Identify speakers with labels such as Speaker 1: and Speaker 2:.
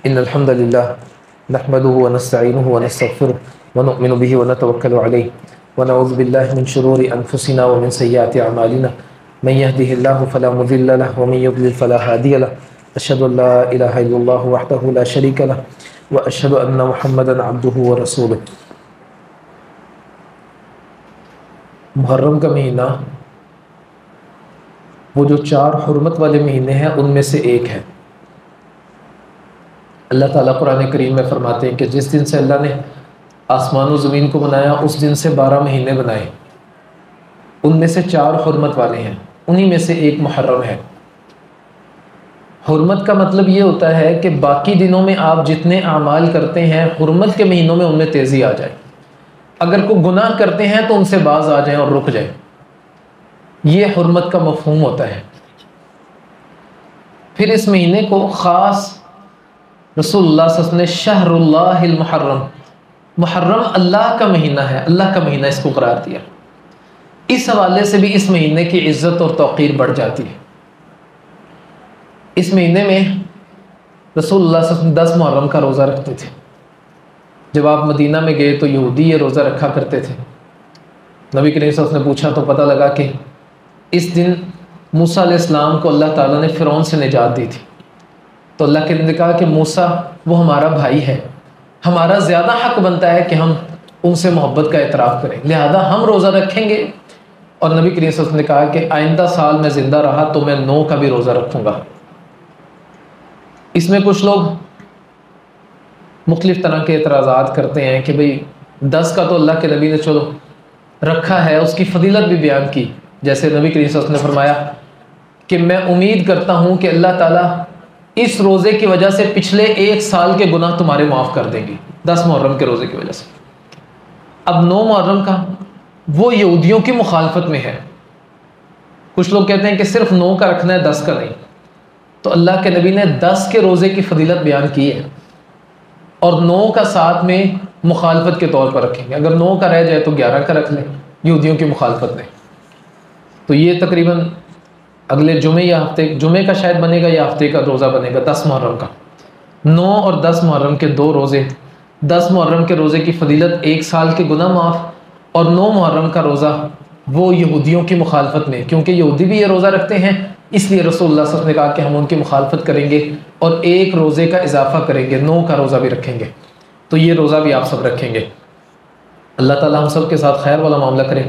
Speaker 1: إن الحمد لله نحمده ونستعينه ونستغفره ونؤمن به ونتوكل عليه ونعوذ بالله من شرور أنفسنا ومن سيئات أعمالنا من يهده الله فلا مضل له ومن يضلل فلا هادي له أشهد أن لا إله إلا الله وحده لا شريك له وأشهد أن محمدا عبده ورسوله۔ محرم کا مہینہ وہ جو 4 حرمت والے مہینے ہیں ان میں سے ایک ہے۔ اللہ تعالیٰ قرآن کریم میں فرماتے ہیں کہ جس دن سے اللہ نے آسمان و زمین کو بنایا اس دن سے 12 مہینے بنائے، ان میں سے 4 حرمت والے ہیں، انہی میں سے ایک محرم ہے۔ حرمت کا مطلب یہ ہوتا ہے کہ باقی دنوں میں آپ جتنے اعمال کرتے ہیں حرمت کے مہینوں میں ان میں تیزی آ جائے، اگر کوئی گناہ کرتے ہیں تو ان سے باز آ جائیں اور رک جائیں، یہ حرمت کا مفہوم ہوتا ہے۔ پھر اس مہینے کو خاص رسول اللہ صلی اللہ علیہ وسلم نے شہر اللہ المحرم، محرم اللہ کا مہینہ ہے، اللہ کا مہینہ اس کو قرار دیا۔ اس حوالے سے بھی اس مہینے کی عزت اور توقیر بڑھ جاتی ہے۔ اس مہینے میں رسول اللہ صلی اللہ علیہ وسلم 10 محرم کا روزہ رکھتے تھے۔ جب آپ مدینہ میں گئے تو یہودی یہ روزہ رکھا کرتے تھے۔ نبی کریم صلی اللہ علیہ وسلم نے پوچھا تو پتہ لگا کہ اس دن موسیٰ علیہ السلام کو اللہ تعالیٰ نے فرعون سے نجات دی تھی، تو اللہ کے نے کہا کہ موسیٰ وہ ہمارا بھائی ہے، ہمارا زیادہ حق بنتا ہے کہ ہم ان سے محبت کا اعتراف کریں، لہذا ہم روزہ رکھیں گے۔ اور نبی کریم صلی اللہ علیہ وسلم نے کہا کہ آئندہ سال میں زندہ رہا تو میں 9 کا بھی روزہ رکھوں گا۔ اس میں کچھ لوگ مختلف طرح کے اعتراضات کرتے ہیں کہ بھئی 10 کا تو اللہ کے نبی نے چلو رکھا ہے، اس کی فضیلت بھی بیان کی، جیسے نبی کریم صلی اللہ علیہ وسلم نے فرمایا کہ میں امید کرتا ہوں کہ اللہ تعالیٰ اس روزے کی وجہ سے پچھلے 1 سال کے گناہ تمہارے معاف کر دیں گے، 10 محرم کے روزے کی وجہ سے۔ اب 9 محرم کا وہ یہودیوں کی مخالفت میں ہے۔ کچھ لوگ کہتے ہیں کہ صرف 9 کا رکھنا ہے، 10 کا نہیں، تو اللہ کے نبی نے 10 کے روزے کی فضیلت بیان کی ہے اور 9 کا ساتھ میں مخالفت کے طور پر رکھیں گے۔ اگر 9 کا رہ جائے تو 11 کا رکھ لیں، یہودیوں کی مخالفت میں۔ تو یہ تقریباً اگلے جمعے یا ہفتے، جمعے کا شاید بنے گا یا ہفتے کا روزہ بنے گا 10 محرم کا۔ 9 اور 10 محرم کے 2 روزے، 10 محرم کے روزے کی فضیلت 1 سال کے گناہ معاف، اور 9 محرم کا روزہ وہ یہودیوں کی مخالفت میں، کیونکہ یہودی بھی یہ روزہ رکھتے ہیں، اس لیے رسول اللہ صلی اللہ علیہ وسلم نے کہا کہ ہم ان کی مخالفت کریں گے اور 1 روزے کا اضافہ کریں گے، 9 کا روزہ بھی رکھیں گے۔ تو یہ روزہ بھی آپ سب رکھیں گے۔ اللہ تعالیٰ ہم سب کے ساتھ خیر والا معاملہ کرے۔